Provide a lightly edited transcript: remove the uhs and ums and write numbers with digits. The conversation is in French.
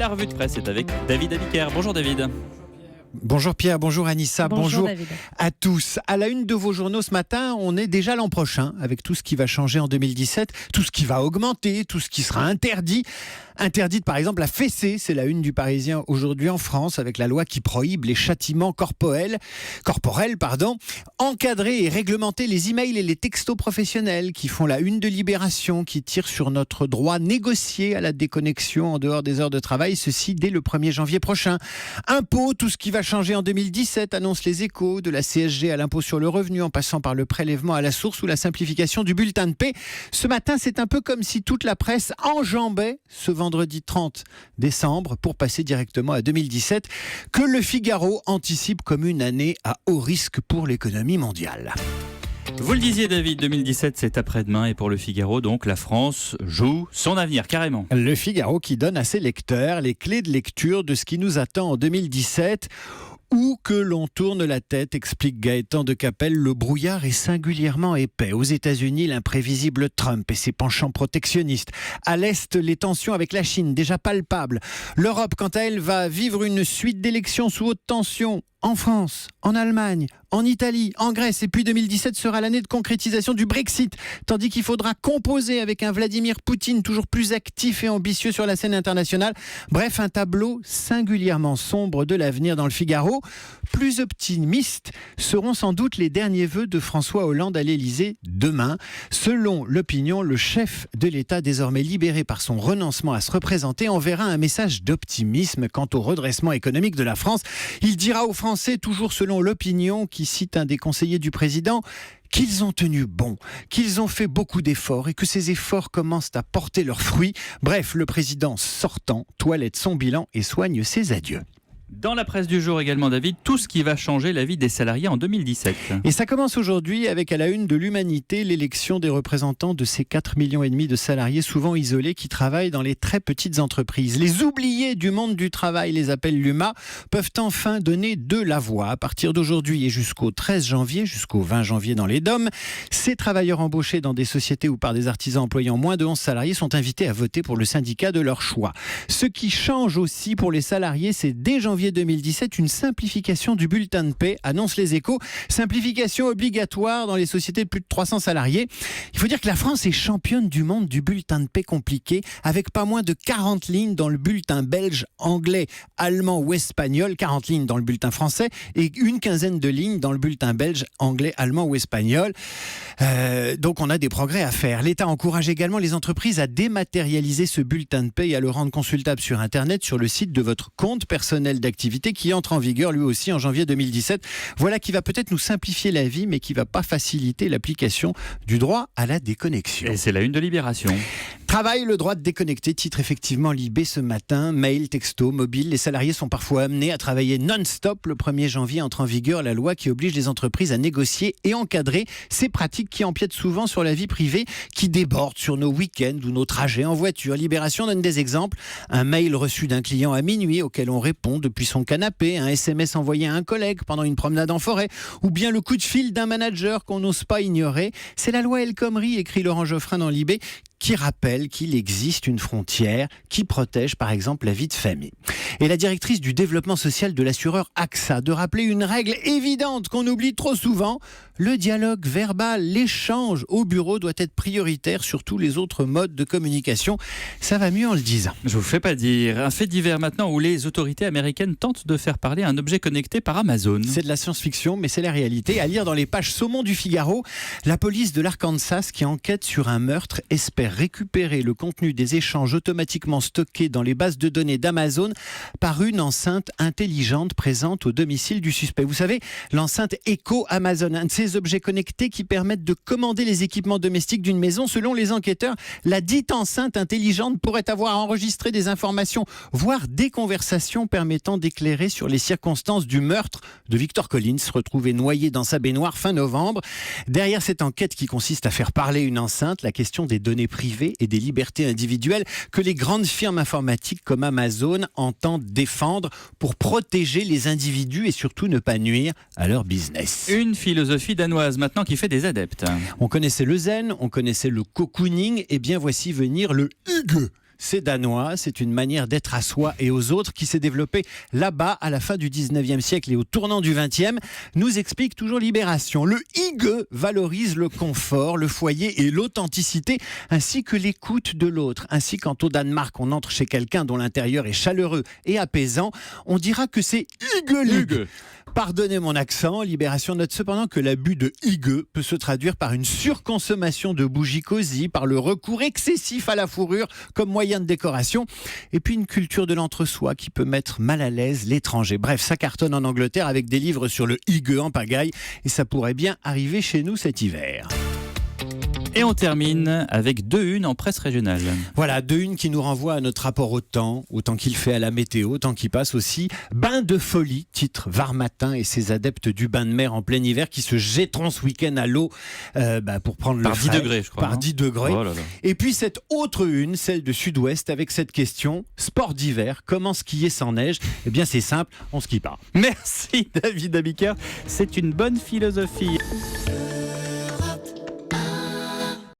La revue de presse est avec David Abiker. Bonjour David. Bonjour Pierre, bonjour Anissa, bonjour David. à tous. À la une de vos journaux ce matin, on est déjà l'an prochain avec tout ce qui va changer en 2017, tout ce qui va augmenter, tout ce qui sera interdit. Interdite par exemple la fessée, c'est la une du Parisien aujourd'hui en France avec la loi qui prohibe les châtiments corporels. Encadrer et réglementer les emails et les textos professionnels qui font la une de Libération, qui tirent sur notre droit négocié à la déconnexion en dehors des heures de travail, ceci dès le 1er janvier prochain. Impôts, tout ce qui va changer en 2017, annoncent les Échos, de la CSG à l'impôt sur le revenu en passant par le prélèvement à la source ou la simplification du bulletin de paie. Ce matin, c'est un peu comme si toute la presse enjambait ce vendredi 30 décembre pour passer directement à 2017, que le Figaro anticipe comme une année à haut risque pour l'économie mondiale. Vous le disiez David, 2017 c'est après-demain et pour le Figaro donc la France joue son avenir carrément. Le Figaro qui donne à ses lecteurs les clés de lecture de ce qui nous attend en 2017. Où que l'on tourne la tête, explique Gaëtan de Capelle, le brouillard est singulièrement épais. Aux États-Unis, l'imprévisible Trump et ses penchants protectionnistes. À l'Est, les tensions avec la Chine, déjà palpables. L'Europe, quant à elle, va vivre une suite d'élections sous haute tension. En France, en Allemagne, en Italie, en Grèce. Et puis 2017 sera l'année de concrétisation du Brexit. Tandis qu'il faudra composer avec un Vladimir Poutine toujours plus actif et ambitieux sur la scène internationale. Bref, un tableau singulièrement sombre de l'avenir dans le Figaro. Plus optimistes seront sans doute les derniers vœux de François Hollande à l'Élysée demain. Selon l'opinion, le chef de l'État, désormais libéré par son renoncement à se représenter, enverra un message d'optimisme quant au redressement économique de la France. Il dira aux Français, toujours selon l'opinion qui cite un des conseillers du président, qu'ils ont tenu bon, qu'ils ont fait beaucoup d'efforts et que ces efforts commencent à porter leurs fruits. Bref, le président sortant toilette son bilan et soigne ses adieux. Dans la presse du jour également David, tout ce qui va changer la vie des salariés en 2017. Et ça commence aujourd'hui avec à la une de l'Humanité l'élection des représentants de ces 4,5 millions de salariés souvent isolés qui travaillent dans les très petites entreprises. Les oubliés du monde du travail, les appelle l'UMA, peuvent enfin donner de la voix. À partir d'aujourd'hui et jusqu'au 13 janvier, jusqu'au 20 janvier dans les DOM, ces travailleurs embauchés dans des sociétés ou par des artisans employant moins de 11 salariés sont invités à voter pour le syndicat de leur choix. Ce qui change aussi pour les salariés, c'est dès janvier 2017, une simplification du bulletin de paie, annoncent les Échos. Simplification obligatoire dans les sociétés de plus de 300 salariés. Il faut dire que la France est championne du monde du bulletin de paie compliqué, avec pas moins de 40 lignes dans le bulletin belge, anglais, allemand ou espagnol, 40 lignes dans le bulletin français et une quinzaine de lignes dans le bulletin belge, anglais, allemand ou espagnol. Donc on a des progrès à faire. L'État encourage également les entreprises à dématérialiser ce bulletin de paie et à le rendre consultable sur Internet, sur le site de votre compte personnel d'activité qui entre en vigueur lui aussi en janvier 2017. Voilà qui va peut-être nous simplifier la vie, mais qui ne va pas faciliter l'application du droit à la déconnexion. Et c'est la une de Libération. Travail, le droit de déconnecter, titre effectivement Libé ce matin. Mail, texto, mobile, les salariés sont parfois amenés à travailler non-stop. Le 1er janvier entre en vigueur la loi qui oblige les entreprises à négocier et encadrer ces pratiques qui empiètent souvent sur la vie privée, qui débordent sur nos week-ends ou nos trajets en voiture. Libération donne des exemples. Un mail reçu d'un client à minuit auquel on répond depuis son canapé, un SMS envoyé à un collègue pendant une promenade en forêt, ou bien le coup de fil d'un manager qu'on n'ose pas ignorer. C'est la loi El Khomri, écrit Laurent Geoffrin dans Libé, qui rappelle qu'il existe une frontière qui protège par exemple la vie de famille. Et la directrice du développement social de l'assureur AXA de rappeler une règle évidente qu'on oublie trop souvent, le dialogue verbal, l'échange au bureau doit être prioritaire sur tous les autres modes de communication. Ça va mieux en le disant. Je vous fais pas dire. Un fait divers maintenant où les autorités américaines tentent de faire parler un objet connecté par Amazon. C'est de la science-fiction, mais c'est la réalité. À lire dans les pages saumon du Figaro, la police de l'Arkansas qui enquête sur un meurtre espère récupérer le contenu des échanges automatiquement stockés dans les bases de données d'Amazon par une enceinte intelligente présente au domicile du suspect. Vous savez, l'enceinte Echo Amazon, un de ces objets connectés qui permettent de commander les équipements domestiques d'une maison. Selon les enquêteurs, la dite enceinte intelligente pourrait avoir enregistré des informations, voire des conversations permettant d'éclairer sur les circonstances du meurtre de Victor Collins, retrouvé noyé dans sa baignoire fin novembre. Derrière cette enquête qui consiste à faire parler une enceinte, la question des données privées et des libertés individuelles que les grandes firmes informatiques comme Amazon entendent défendre pour protéger les individus et surtout ne pas nuire à leur business. Une philosophie danoise maintenant qui fait des adeptes. On connaissait le zen, on connaissait le cocooning, et bien voici venir le hygge. c'est danois, c'est une manière d'être à soi et aux autres qui s'est développée là-bas à la fin du 19e siècle et au tournant du 20e, nous explique toujours Libération. Le hygge valorise le confort, le foyer et l'authenticité, ainsi que l'écoute de l'autre. Ainsi, quand au Danemark, on entre chez quelqu'un dont l'intérieur est chaleureux et apaisant, on dira que c'est hyggelig. Pardonnez mon accent, Libération note cependant que l'abus de hygge peut se traduire par une surconsommation de bougies cosy, par le recours excessif à la fourrure comme moyen de décoration, et puis une culture de l'entre-soi qui peut mettre mal à l'aise l'étranger. Bref, ça cartonne en Angleterre avec des livres sur le hygge en pagaille, et ça pourrait bien arriver chez nous cet hiver. Et on termine avec 2 unes en presse régionale. Voilà, 2 unes qui nous renvoient à notre rapport au temps qu'il fait à la météo, au temps qui passe aussi. Bain de folie, titre Var Matin et ses adeptes du bain de mer en plein hiver qui se jetteront ce week-end à l'eau pour prendre le frais. Par 10 degrés, je crois. Par 10 degrés. Oh là là. Et puis cette autre une, celle de Sud-Ouest, avec cette question, sport d'hiver, comment skier sans neige ? Eh bien c'est simple, on skie pas. Merci David Abiker, c'est une bonne philosophie.